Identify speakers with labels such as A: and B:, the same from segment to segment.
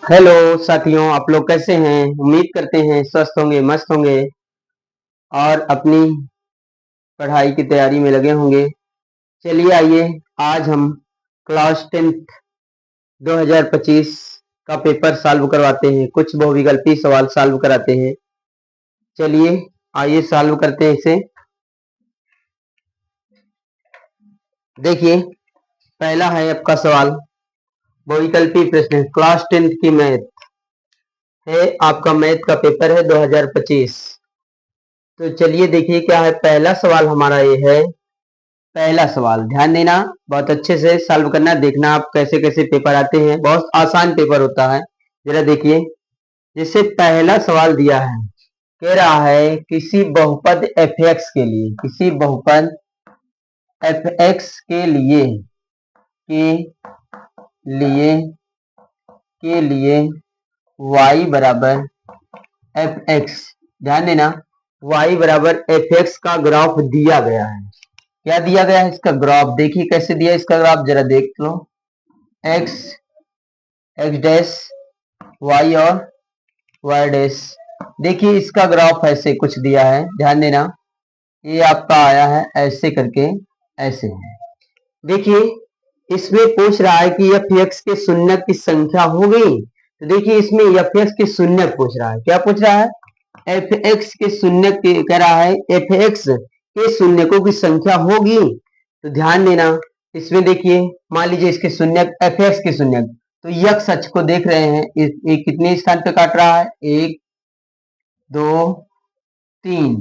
A: Hello साथियों, आप लोग कैसे हैं? उम्मीद करते हैं स्वस्थ होंगे, मस्त होंगे और अपनी पढ़ाई की तैयारी में लगे होंगे। चलिए आइए, आज हम क्लास 10th 2025 का पेपर सॉल्व करवाते हैं। कुछ बहुविकल्पी सवाल सॉल्व कराते हैं। चलिए आइए सॉल्व करते हैं इसे। देखिए, पहला है आपका सवाल, बहुविकल्पी प्रश्न, क्लास 10th की मैथ है। आपका मैथ का पेपर है 2025। तो चलिए देखिए क्या है। पहला सवाल हमारा ये है। पहला सवाल ध्यान देना, बहुत अच्छे से सॉल्व करना, देखना आप कैसे कैसे पेपर आते हैं। बहुत आसान पेपर होता है। जरा देखिए, जैसे पहला सवाल दिया है, कह रहा है किसी बहुपद fx के लिए, किसी बहुपद fx के लिए के लिए y बराबर fx, ध्यान देना, y बराबर fx का ग्राफ दिया गया है। क्या दिया गया है? इसका ग्राफ देखिए कैसे दिया है इसका ग्राफ, जरा देख लो। x x डैश y और y डैश, देखिए इसका ग्राफ ऐसे कुछ दिया है। ध्यान देना, ये आपका आया है ऐसे करके, ऐसे है। देखिए इसमें पूछ रहा है कि एफ एक्स के शून्यक की संख्या हो गई। तो देखिए इसमें एफ एक्स के शून्यक पूछ रहा है। क्या पूछ रहा है? एफ एक्स के शून्यक कह रहा है एफ एक्स के शून्यकों की संख्या होगी। तो ध्यान देना, इसमें देखिए, मान लीजिए इसके शून्यक एफ एक्स के शून्यक, तो यक्ष अक्ष को देख रहे हैं, ये कितने स्थान पे काट रहा है? 1 2 3।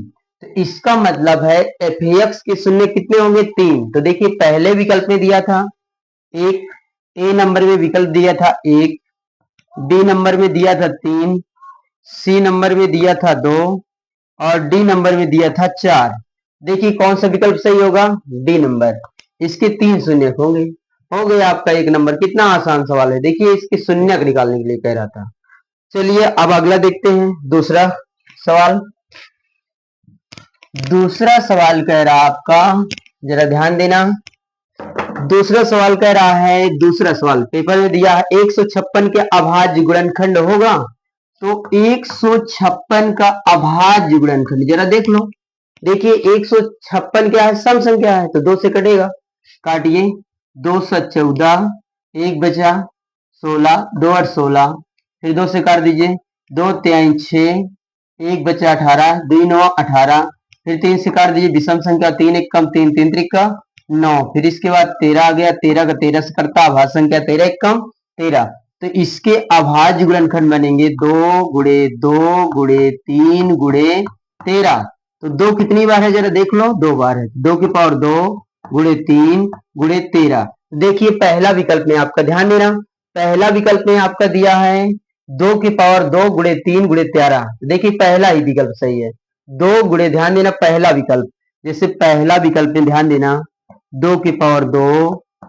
A: तो इसका मतलब है एफ एक्स के शून्य कितने होंगे? 3। तो देखिए पहले विकल्प में दिया था एक, ए नंबर में विकल्प दिया था 1, बी नंबर में दिया था 3, सी नंबर में दिया था 2 और डी नंबर में दिया था 4। देखिए कौन सा विकल्प सही होगा? D number. इसके 3 शून्य होंगे। हो गया आपका 1 नंबर। कितना आसान सवाल है। देखिए इसके शून्यक निकालने के लिए कह रहा था। चलिए अब अगला देखते हैं, दूसरा सवाल। दूसरा सवाल कह रहा आपका, जरा ध्यान देना, दूसरा सवाल कह रहा है, दूसरा सवाल पेपर में दिया है 156 के अभाज्य गुणनखंड होगा। तो 156 का अभाज्य गुणनखंड जरा देख लो। देखिए 156 क्या है? सम संख्या है, तो 2 से कटेगा। काटिए, 2 × 14, 1 बचा 16, 2 × 16, फिर 2 से काट दीजिए, 2 × 3 = 6, 1 बचा 18, 2 × 9 = 18, फिर 3 से काट दीजिए, विषम संख्या 3 × 1 = 3, 3 × 3 = 9, फिर इसके बाद 13 आ गया, 13 का 13 से कटता, अभाज्य संख्या 13 × 1 = 13। तो इसके अभाज्य गुणनखंड बनेंगे 2 × 2 × 3 × 13। तो 2 कितनी बार है? जरा देख लो, 2 बार है। 2 की पावर 2 × 3 × 13। देखिए पहला विकल्प में आपका, ध्यान देना, पहला विकल्प में आपका दिया है 2 की पावर 2 × 3 × 13। देखिए पहला ही विकल्प सही है। 2 गुणे, ध्यान देना, पहला विकल्प, जैसे पहला विकल्प में ध्यान देना, 2 की पावर 2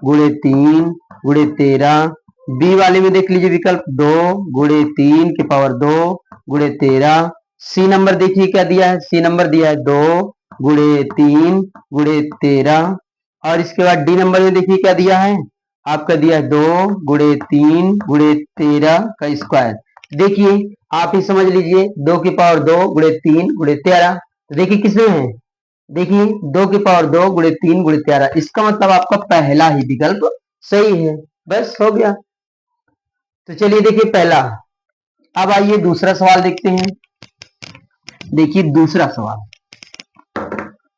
A: × 3 × 13। बी वाले में देख लीजिए विकल्प, 2 × 3 की पावर 2 × 13। सी नंबर देखिए क्या दिया है? सी नंबर दिया है 2 × 3 × 13। और इसके बाद डी नंबर में देखिए क्या दिया है? आपका दिया है 2 × 3 × 13 का स्क्वायर। देखिए आप ही समझ लीजिए, 2 की पावर 2 × 3 × 13। तो देखिए किसमें है? देखिए 2 की पावर 2 × 3 × 13। इसका मतलब आपका पहला ही विकल्प सही है। बस हो गया। तो चलिए देखिए पहला। अब आइए दूसरा सवाल देखते हैं। देखिए दूसरा सवाल,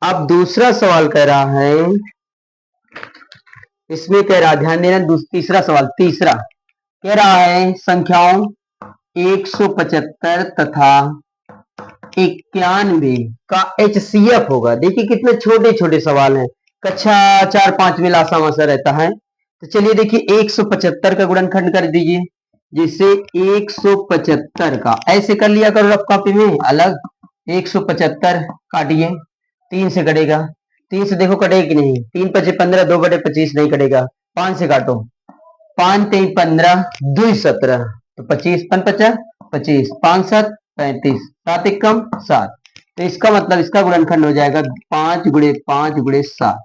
A: अब दूसरा सवाल कह रहा है, इसमें कह रहा, ध्यान देना, तीसरा सवाल, तीसरा कह रहा है संख्याओं 175 तथा 91 का HCF होगा। देखिए कितने छोटे छोटे सवाल हैं, कक्षा 4-5 में लासामासा रहता है। तो चलिए देखिए 175 का गुणनखंड कर दीजिए। जैसे 175 का ऐसे कर लिया करो रफ कॉपी में अलग। 175 काटिए, 3 से कटेगा, 3 से देखो कटेगा कि नहीं? 3 × 5 = 15, 2/25 नहीं कटेगा। 5 से काटो, 5 × 3 = 15, 2 = 17, तो 25 5 × 5 = 25, 5 × 7 = 35, 7 × 1 = 7। तो इसका मतलब इसका गुणनखंड हो जाएगा 5 × 5 × 7।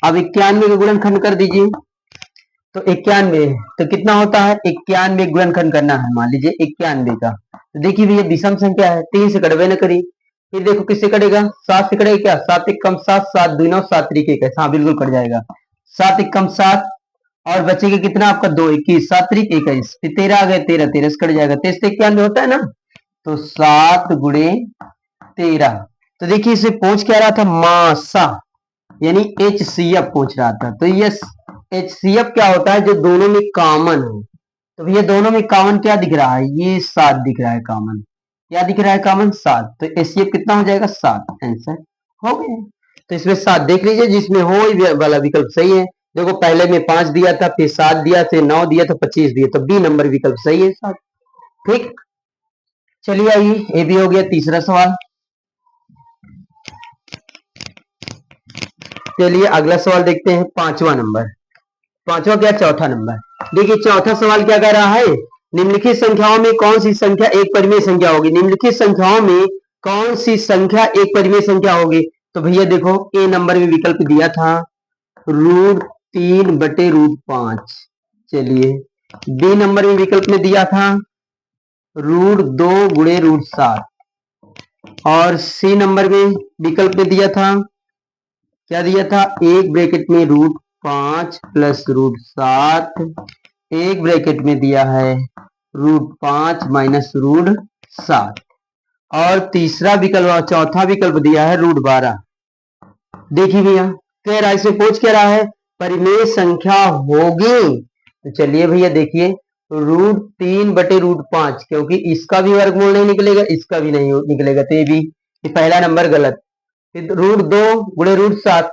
A: अब 91 का गुणनखंड कर दीजिए। तो 91, तो कितना होता है 91 गुणनखंड करना है, मान लीजिए 91 का। तो देखिए भैया विषम संख्या है, 3 से कटवे न करी, फिर देखो किससे कटेगा, 7 से कटेगा क्या, 7 एक कम 7, 7 दूनी 9, 7 तरीके का, हाँ बिल्कुल कट जाएगा, 7 एक कम 7, और बचेगा कितना आपका 2 21, 7 तरीक 21, फिर 13 आ गए, 13 13 से कट जाएगा, 23 से 91 होता है ना, तो 7 गुणे 13। तो देखिए इसे पूछ क्या रहा था, मासा यानी HCF पूछ रहा था। तो ये HCF क्या होता है, जो दोनों में कॉमन हो। तो भैया दोनों में कॉमन क्या दिख रहा है, ये 7 दिख रहा है कॉमन, क्या दिख रहा है कॉमन 7, तो HCF कितना हो जाएगा 7, आंसर हो गया। तो इसमें 7 देख लीजिए, जिसमें हो वही वाला विकल्प सही है। देखो पहले में 5 दिया था, फिर 7 दिया, फिर 9 दिया, तो 25 दिए, तो बी नंबर विकल्प सही है 7। ठीक, चलिए आइए, ये भी हो गया तीसरा सवाल। चलिए अगला सवाल देखते हैं, पांचवा नंबर, पांचवा क्या, चौथा नंबर। देखिए चौथा सवाल क्या कह रहा है, निम्नलिखित संख्याओं में कौन सी संख्या एक परिमेय संख्या होगी, निम्नलिखित संख्याओं में कौन सी संख्या एक परिमेय संख्या होगी। तो भैया देखो ए नंबर में विकल्प दिया था √3/√5, चलिए बी नंबर में विकल्प में दिया था √2 × √7, और सी नंबर में विकल्प में दिया था, क्या दिया था, एक ब्रैकेट में √5 + √7, एक ब्रैकेट में दिया है √5 - √7, और तीसरा विकल्प, चौथा विकल्प दिया है √12। देखिए भैया कह रहा है, इसे पूछ क्या रहा है, परिमेय संख्या होगी। तो चलिए भैया देखिए, √3/√5, क्योंकि इसका भी वर्गमूल नहीं निकलेगा, इसका भी नहीं निकलेगा, तो ये भी पहला नंबर गलत। √2 × √7,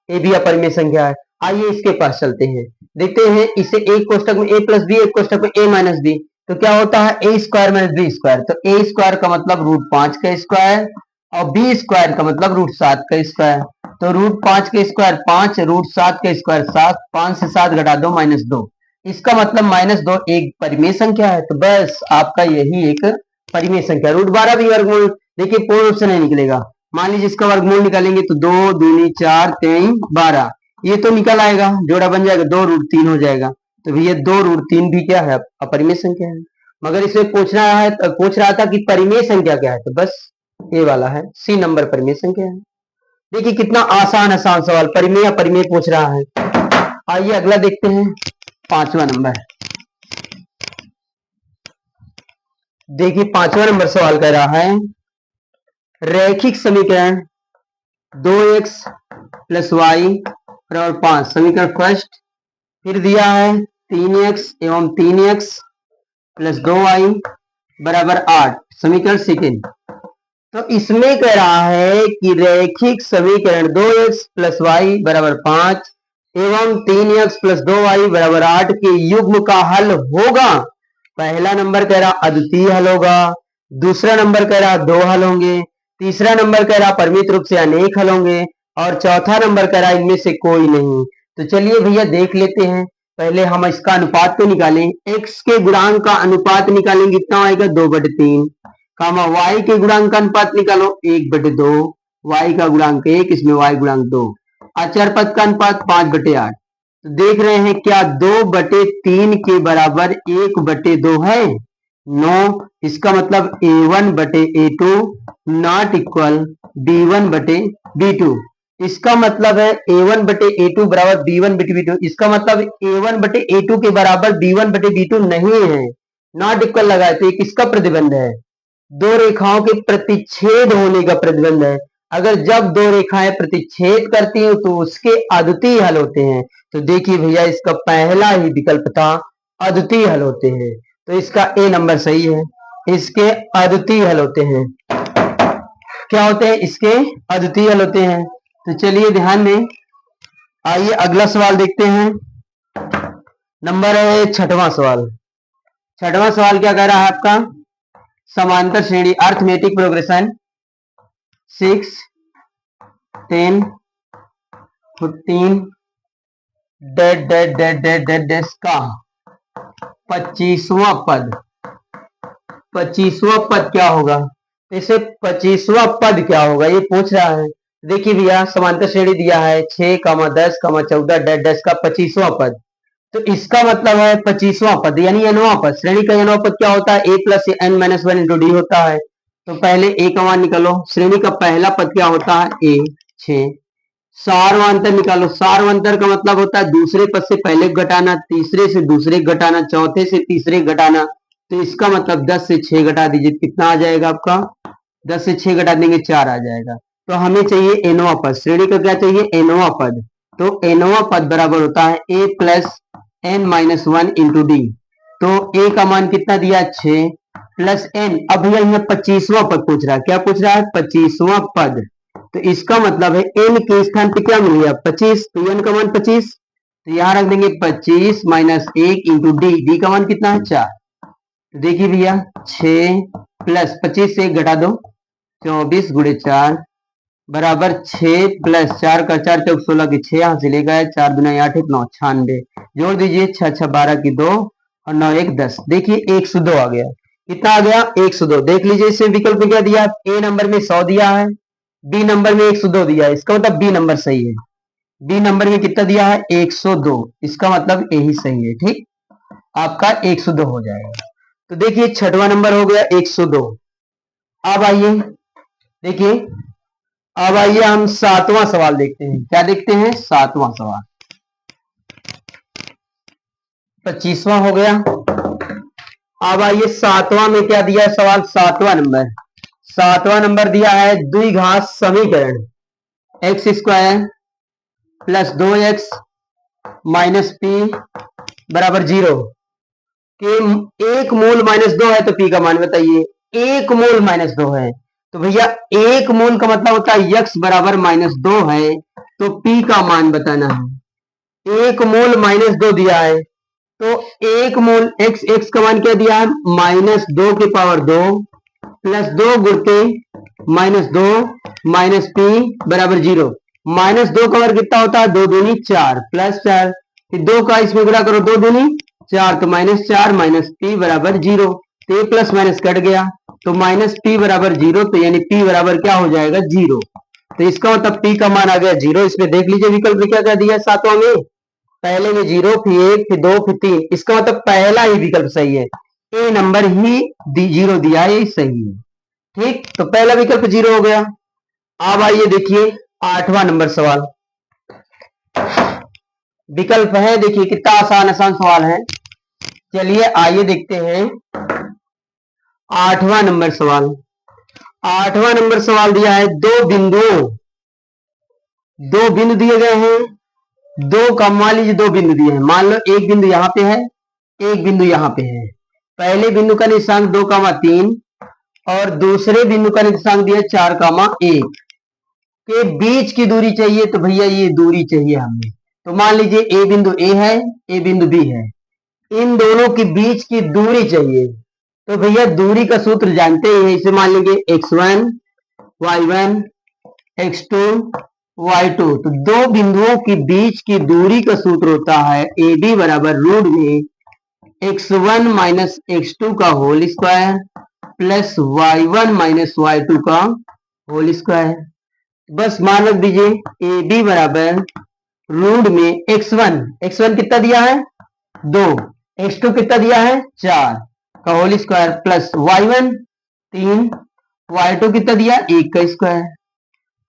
A: ये भी अपरिमेय संख्या है। आइए इसके पास चलते हैं, देखते हैं इसे एक कोष्टक में a + b, एक कोष्टक में a - b, तो क्या होता है a² - b², तो a² का मतलब √5 का स्क्वायर, और b² का मतलब √7 का स्क्वायर, तो √5 का स्क्वायर 5, √7 का स्क्वायर 7, 5 से 7 घटा दो -2, इसका मतलब -2 एक परिमेय संख्या है। तो बस आपका यही एक परिमेय संख्या। √12 भी वर्गमूल देखिए पूर्ण रूप से नहीं निकलेगा, मान लीजिए इसका वर्गमूल निकालेंगे तो 2 दूनी 4 3 12, ये तो निकल आएगा, जोड़ा बन जाएगा, 2√3 हो जाएगा। तो भैया 2√3 भी क्या है, अपरिमेय संख्या है। मगर इसे पूछ रहा था कि परिमेय संख्या क्या है, तो बस ये वाला है, सी नंबर परिमेय संख्या है। देखिए कितना आसान आसान सवाल, परिमेय अपरिमेय पूछ रहा है। आइए अगला देखते हैं, पांचवा नंबर। देखिए पांचवा नंबर सवाल कह रहा है, रैखिक समीकरण 2x + y = 5, समीकरण फर्स्ट, फिर दिया है 3x एवं 3x + 2y = 8, समीकरण सेकेंड। तो इसमें कह रहा है कि रैखिक समीकरण 2x + y = 5 एवं 3x + 2y = 8 के युग्म का हल होगा। पहला नंबर कह रहा अद्वितीय हल होगा, दूसरा नंबर कह रहा दो हल होंगे, तीसरा नंबर कह रहा परिमित रूप से अनेक हल होंगे, और चौथा नंबर कह रहा इनमें से कोई नहीं। तो चलिए भैया देख लेते हैं, पहले हम इसका अनुपात को निकालें, x के गुणांक का अनुपात निकालेंगे, कितना आएगा 2/3, कामा y के गुणांक का अनुपात निकालो 1/2, y का गुणांक 1, इसमें y गुणांक 2, अचर पद का अनुपात 5/8। तो देख रहे हैं क्या 2/3 के बराबर 1/2 है, नो, इसका मतलब a1/a2 नॉट इक्वल b1/b2, इसका मतलब है a1/a2 बराबर b1/b2, इसका मतलब a1/a2 के बराबर b1/b2 नहीं है, नॉट इक्वल लगाए तो ये किसका प्रतिबंध है, दो रेखाओं के प्रतिच्छेद होने का प्रतिबंध है। अगर जब दो रेखाएं प्रतिच्छेद करती हैं तो उसके अद्वितीय हल होते हैं। तो देखिए भैया इसका पहला ही विकल्प था, अद्वितीय हल होते हैं, तो इसका ए नंबर सही है, इसके अद्वितीय हल होते हैं। क्या होते हैं, इसके अद्वितीय हल होते हैं। तो चलिए ध्यान दें, आइए अगला सवाल देखते हैं, नंबर है छठवां सवाल। छठवां सवाल क्या कह रहा है आपका, समांतर श्रेणी arithmetic progression 6 10 15 dead dead dead dead dead dead का 25वां पद, 25वां पद क्या होगा, इसे 25वां पद क्या होगा ये पूछ रहा है। देखिए भैया समांतर श्रेणी दिया है 6, 10, 14 डेड डेड का 25वां पद, तो इसका मतलब है 25वां पद यानी nवां पद। श्रेणी का nवां पद क्या होता है? a plus n minus one into D होता है। तो पहले a का मान निकालो। श्रेणी का पहला पद क्या होता है? a 6। सारवांतर निकालो। सारवांतर का मतलब होता है दूसरे पद से पहले घटाना, तीसरे से दूसरे घटाना, चौथे से तीसरे घटाना। तो इसका मतलब 10 से 6 घटा दीजिए, कितना आ जाएगा आपका? 10 से 6 घटा देंगे 4 आ जाएगा। तो हमें चाहिए एनवा पद। श्रेणी का क्या चाहिए? एनवा पद। तो एनवा पद बराबर होता है a plus N minus one into D. तो a का मान कितना दिया? 6 प्लस n। अब भैया यहाँ 25वां पद पूछ रहा है। क्या पूछ रहा है? 25वां पद। तो इसका मतलब है n के स्थान पे क्या मिल गया? 25। तो n का मान 25, तो यहां रख देंगे 25 माइनस 1 इंटू डी। डी का मान कितना है? 4। तो देखिए भैया 6 प्लस 25 से 1 घटा दो, 24 गुणे 4 बराबर 6 प्लस 4 का 4 चौक 16 की 6 यहां से ले गए, 4 दुना 8 1 9 96। जोड़ दीजिए 6 6 12 की 2 और 9 1 10। देखिए 102 आ गया। कितना आ गया? 102। देख लीजिए इसमें विकल्प में क्या दिया? ए नंबर में 100 दिया है, बी नंबर में 102 दिया है। इसका मतलब बी नंबर सही है। बी नंबर में कितना दिया है? 102। इसका मतलब यही सही है। ठीक, आपका 102 हो जाएगा। तो देखिए छठवां नंबर हो गया 102। अब आइए देखिए, अब आइए हम सातवां सवाल देखते हैं। क्या देखते हैं? सातवां सवाल। 25वां हो गया। अब आइए सातवां में क्या दिया है सवाल? सातवां नंबर। सातवां नंबर दिया है द्विघात समीकरण x square plus 2x minus P बराबर 0 के एक मूल माइनस 2 है। तो पी का मान बताइए। एक मूल माइनस 2 है, तो भैया एक मूल का मतलब होता है यक्स बराबर माइनस 2 है, तो पी का मान बताना है। एक मूल माइनस 2 दिया है, तो एक मूल एक्स, एक्स का मान क्या दिया है? माइनस 2 की पावर 2 प्लस 2 गुणके माइनस 2 माइनस पी बराबर 0। माइनस 2 का वर्ग कितना होता है? 2 दूनी 4 प्लस 4, फिर 2 का इसमें गुणा करो, 2 दूनी 4 तो माइनस 4 माइनस पी बराबर 0। तो ये प्लस माइनस कट गया, तो माइनस पी बराबर 0। तो यानी पी बराबर क्या हो जाएगा? 0। तो इसका मतलब पी का मान आ गया 0। इसमें देख लीजिए विकल्प में क्या क्या दिया है सातवां में। पहले में 0, फिर 1, फिर 2, फिर 3। इसका मतलब पहला ही विकल्प सही है। ए नंबर ही 0 दिया है, ये सही है। ठीक, तो पहला विकल्प 0 हो गया। अब आइए देखिए आठवां नंबर सवाल। विकल्प है, देखिए कितना आसान आसान सवाल है। चलिए आइए देखते हैं आठवां नंबर सवाल। आठवां नंबर सवाल दिया है दो बिंदु दिए गए हैं। दो का मान लीजिए दो बिंदु दिए हैं। मान लो एक बिंदु यहां पे है, एक बिंदु यहां पे है। पहले बिंदु का निशांक 2,3 और दूसरे बिंदु का निशांक दिया 4,1 के बीच की दूरी चाहिए। तो भैया ये दूरी चाहिए हमें। तो मान लीजिए ए बिंदु ए है, ए बिंदु बी है, इन दोनों के बीच की दूरी चाहिए। तो भैया दूरी का सूत्र जानते हैं, इसे मान लीजिए x1 y1 x2 y2। तो दो बिंदुओं के बीच की दूरी का सूत्र होता है ए बी बराबर रूट में x1 माइनस x2 का whole square plus y1 minus y2 का होल स्क्वायर। बस मान रख दीजिए ए बी बराबर रूट में x1, x1 कितना दिया है? 2, x2 कितना दिया है? 4 का whole square plus y1 3, y2 कितना दिया? 1 का स्क्वायर।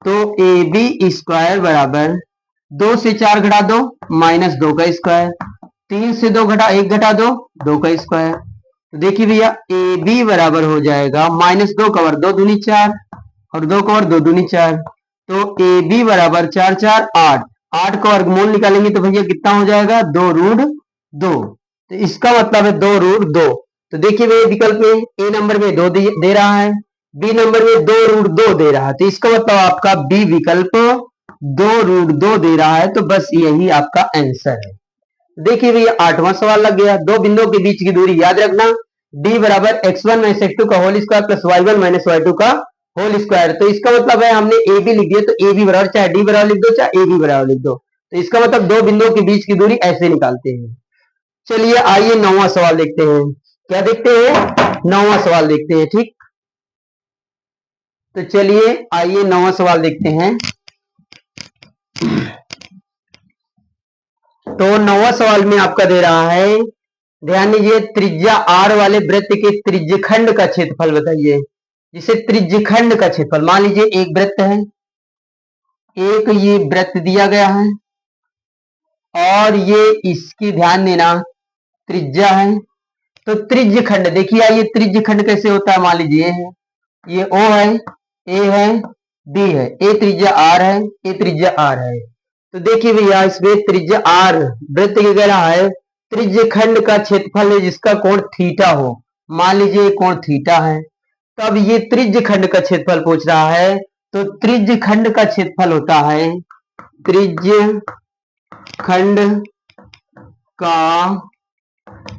A: तो ए बी स्क्वायर बराबर 2 से 4 घटा दो माइनस 2 का स्क्वायर, 3 से 2 घटा 1 घटा दो 2 का स्क्वायर। तो देखिए भैया ए बी बराबर हो जाएगा माइनस 2 का वर्ग 2 दूनी 4 और 2 का वर्ग 2 दूनी 4। तो ए बी बराबर 4 4 8, 8 का वर्गमूल निकालेंगे तो भैया कितना हो जाएगा? 2 रूट 2। तो इसका मतलब है 2 रूट 2। तो देखिए भैया विकल्प में ए नंबर में 2 दे रहा है, बी नंबर में 2 रूट 2 दे रहा है। तो इसका मतलब आपका बी विकल्प 2 रूट 2 दे रहा है। तो बस यही आपका आंसर है। देखिए भैया आठवां सवाल लग गया। दो बिंदुओं के बीच की दूरी याद रखना, d बराबर x1 माइनस x2 का whole square plus y1 minus y2 का होल स्क्वायर। तो इसका मतलब है हमने ए बी लिख दिया, तो ए बी बराबर चाहे डी बराबर लिख दो चाहे ए बी बराबर लिख दो। तो इसका मतलब दो बिंदुओं के बीच की दूरी ऐसे निकालते हैं। चलिए आइए नौवां सवाल देखते हैं। क्या देखते हैं? नौवां सवाल देखते हैं। ठीक, तो चलिए आइए नौवां सवाल देखते हैं। तो 9वां सवाल में आपका दे रहा है, ध्यान दीजिए, त्रिज्या r वाले वृत्त के त्रिज्यखंड का क्षेत्रफल बताइए। जिसे त्रिज्यखंड का क्षेत्रफल, मान लीजिए एक वृत्त है, एक ये वृत्त दिया गया है और ये इसकी ध्यान देना त्रिज्या है। तो त्रिज्यखंड देखिए, आइए त्रिज्यखंड कैसे होता है। मान लीजिए ये O है, A है, B है, A त्रिज्या R है, A त्रिज्या R है। तो देखिए भैया, इसमें त्रिज्या R वृत्त के कह रहा है त्रिज्यखंड का क्षेत्रफल है जिसका कोण थीटा हो। मान लीजिए कोण थीटा है, तो अब ये त्रिज्यखंड का क्षेत्रफल पूछ रहा है। तो त्रिज्यखंड का क्षेत्रफल होता है, त्रिज्यखंड का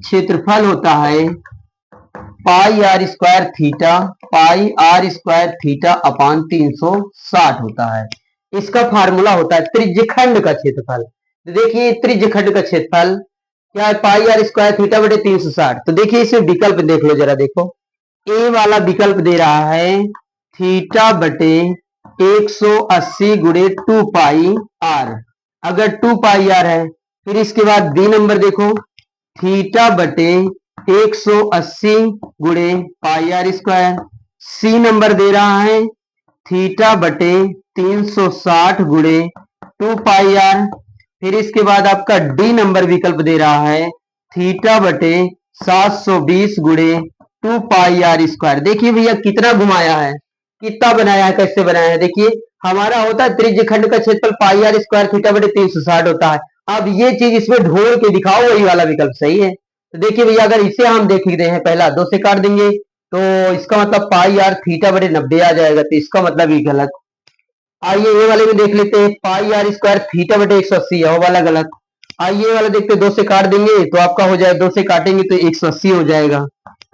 A: क्षेत्रफल होता है pi R square theta, pi R square theta upon 360 होता है। इसका फार्मूला होता है त्रिज्यखंड का क्षेत्रफल। तो देखिए त्रिज्यखंड का क्षेत्रफल क्या है, पाई आर स्क्वायर थीटा बटे 360। तो देखिए इसे विकल्प देख लो जरा, देखो ए वाला विकल्प दे रहा है थीटा बटे 180 गुणे 2 पाई आर, अगर 2 पाई आर है। फिर इसके बाद बी नंबर देखो, थीटा बटे 180 गुणे पाई आर स्क्वायर। सी नंबर दे रहा है थीटा बटे 360 गुणे 2 पाई आर। फिर इसके बाद आपका डी नंबर विकल्प दे रहा है थीटा बटे 720 गुणे 2 पाई आर स्क्वायर। देखिए भैया कितना घुमाया है, कितना बनाया है, कैसे बनाया है। देखिए हमारा होता है त्रिज्यखंड का क्षेत्रफल पाई आर स्क्वायर थीटा बटे 360 होता है। अब ये चीज इसमें ढोल के दिखाओ, वही वाला विकल्प सही है। तो देखिए भैया, अगर इसे हम देख रहे हैं, पहला 2 से काट देंगे तो इसका मतलब पाई आर थीटा बटे 90 आ जाएगा, तो इसका मतलब ये गलत। आइए ये वाले में देख लेते हैं, पाई आर स्क्वायर थीटा बटे 180 है, वो वाला गलत। आइए ये वाला देखते हैं, 2 से काट देंगे तो आपका हो जाएगा, 2 से काटेंगे तो 180 हो जाएगा,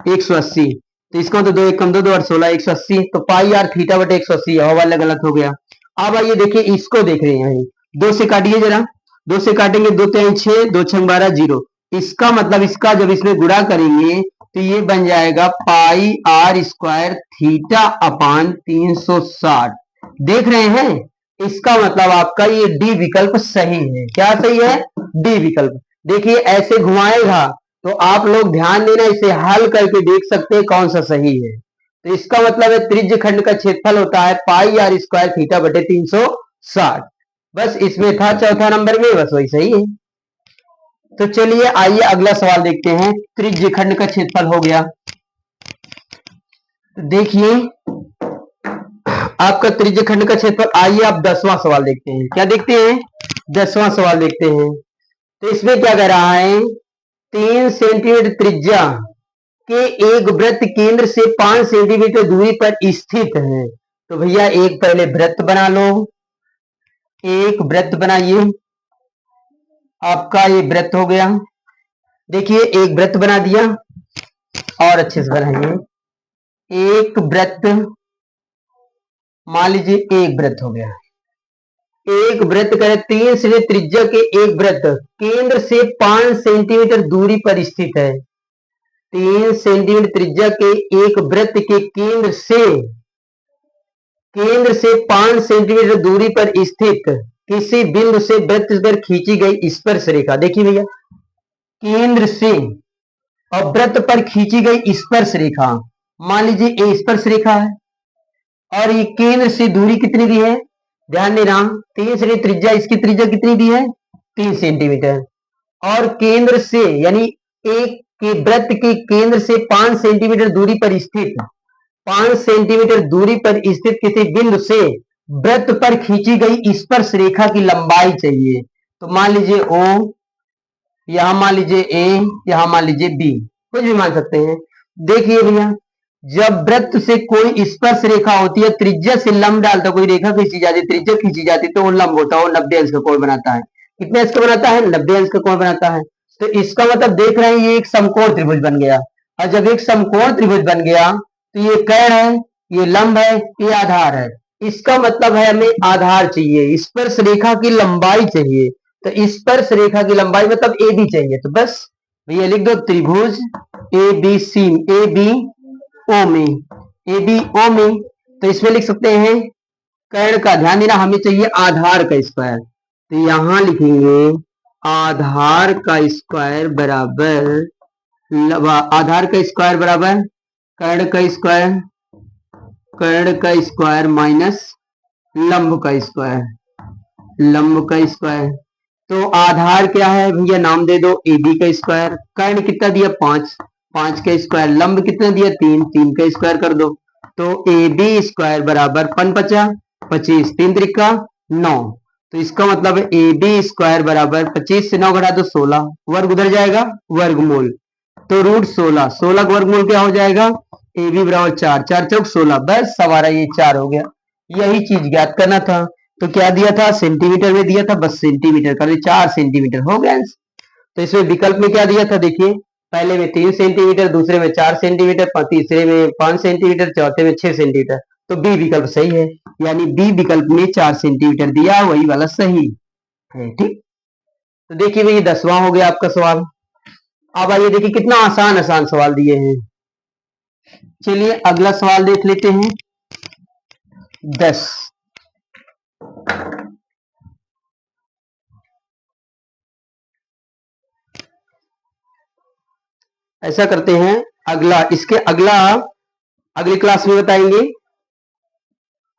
A: 180। तो इसका तो 2 1 कम 2 2 और 16, 180। तो पाई आर थीटा बटे 180 है, वो वाला गलत हो गया। अब आइए देखिए इसको देख रहे हैं, 2 से काटिए जरा, 2 से काटेंगे 2 3 6, 2 6 12 0। इसका मतलब इसका जब इसमें गुणा करेंगे तो ये बन जाएगा पाई आर स्क्वायर थीटा अपान 360। देख रहे हैं, इसका मतलब आपका ये डी विकल्प सही है। क्या सही है, डी विकल्प। देखिए ऐसे घुमाएगा तो आप लोग ध्यान देना, इसे हल करके देख सकते हैं कौन सा सही है। तो इसका मतलब है त्रिज्यखंड का क्षेत्रफल होता है पाई आर स्क्वायर थीटा बटे 360। बस इसमें था चौथा नंबर में, बस वही सही है। तो चलिए आइए अगला सवाल देखते हैं। त्रिज्यखंड का क्षेत्रफल हो गया, देखिए आपका त्रिज्यखंड का क्षेत्रफल। आइए आप 10वां सवाल देखते हैं, क्या देखते हैं, 10वां सवाल देखते हैं। तो इसमें क्या कह रहा है, 3 सेंटीमीटर त्रिज्या के एक वृत्त केंद्र से 5 सेंटीमीटर दूरी पर स्थित है। तो भैया एक पहले वृत्त बना लो, एक वृत्त बनाइए, आपका ये वृत्त हो गया। देखिए एक वृत्त बना दिया, और अच्छे से बनाइए, एक वृत्त, मान लीजिए एक वृत्त हो गया। एक वृत्त करे 3 सेंटीमीटर त्रिज्या के एक वृत्त केंद्र से 5 सेंटीमीटर दूरी पर स्थित है। 3 सेंटीमीटर त्रिज्या के एक वृत्त के केंद्र से 5 सेंटीमीटर दूरी पर स्थित किसी बिंदु से वृत्त पर खींची गई स्पर्श रेखा। देखिए भैया, केंद्र से और वृत्त पर खींची गई स्पर्श रेखा, मान लीजिए ये स्पर्श रेखा है और ये केंद्र से दूरी कितनी दी है, ध्यान देना, 3 सेंटीमीटर त्रिज्या, इसकी त्रिज्या कितनी दी है, 3 सेंटीमीटर। और केंद्र से यानी एक के वृत्त के केंद्र से 5 सेंटीमीटर दूरी पर स्थित, 5 सेंटीमीटर दूरी पर स्थित किसी बिंदु से वृत्त पर खींची गई स्पर्श रेखा की लंबाई चाहिए। तो मान लीजिए ओ, यहां मान लीजिए ए, यहां मान लीजिए बी, कुछ भी मान सकते हैं। देखिए भैया, जब वृत्त से कोई स्पर्श रेखा होती है, त्रिज्या से लंब डालता, कोई रेखा खींची जाती है, त्रिज्या खींची जाती है, तो वो लंब होता है, वो 90 अंश का कोण बनाता है। कितने अंश का बनाता है, 90 अंश का कोण बनाता है। तो इसका मतलब देख रहे हैं ये एक समकोण त्रिभुज बन गया। और जब एक समकोण त्रिभुज बन गया तो ये कोण है, ये लंब है, ये आधार है। इसका मतलब है हमें आधार चाहिए, स्पर्श रेखा की लंबाई चाहिए। तो स्पर्श रेखा की लंबाई मतलब ए बी चाहिए। तो बस भैया लिख दो त्रिभुज A B C, A B O में, ए बी ओ में। तो इसमें लिख सकते हैं कर्ण का, ध्यान देना हमें चाहिए आधार का स्क्वायर। तो यहां लिखेंगे आधार का स्क्वायर बराबर आधार का स्क्वायर बराबर कर्ण का स्क्वायर माइनस लंब का स्क्वायर। तो आधार क्या है भैया, नाम दे दो ए बी का स्क्वायर। कर्ण कितना दिया 5, 5 का स्क्वायर। लंब कितना दिया 3, 3 का स्क्वायर कर दो। तो ए बी स्क्वायर बराबर 5×5 = 25, 3 त्रिका 9। तो इसका मतलब है ए बी स्क्वायर बराबर 25 से 9 घटा दो 16, वर्ग उधर जाएगा वर्गमूल। तो √16, 16 का वर्गमूल क्या हो जाएगा, ए बी बराबर 4, 4 चौक 16, बस सवारा ये 4 हो गया। यही चीज ज्ञात करना था। तो क्या दिया था, सेंटीमीटर में दिया था, बस सेंटीमीटर कर 4 सेंटीमीटर हो गया। तो इसमें विकल्प में क्या दिया था देखिए, पहले में 3 सेंटीमीटर, दूसरे में 4 सेंटीमीटर, तीसरे में 5 सेंटीमीटर, चौथे में 6 सेंटीमीटर। तो बी विकल्प सही है, यानी बी विकल्प में 4 सेंटीमीटर दिया, वही वाला सही है। ठीक, तो देखिए भाई 10वां हो गया आपका सवाल। अब आइए देखिए कितना आसान आसान सवाल दिए हैं। चलिए अगला सवाल देख लेते हैं। 10, ऐसा करते हैं, अगला इसके अगली क्लास में बताएंगे।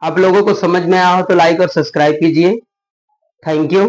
A: आप लोगों को समझ में आया हो तो लाइक और सब्सक्राइब कीजिए। Thank you.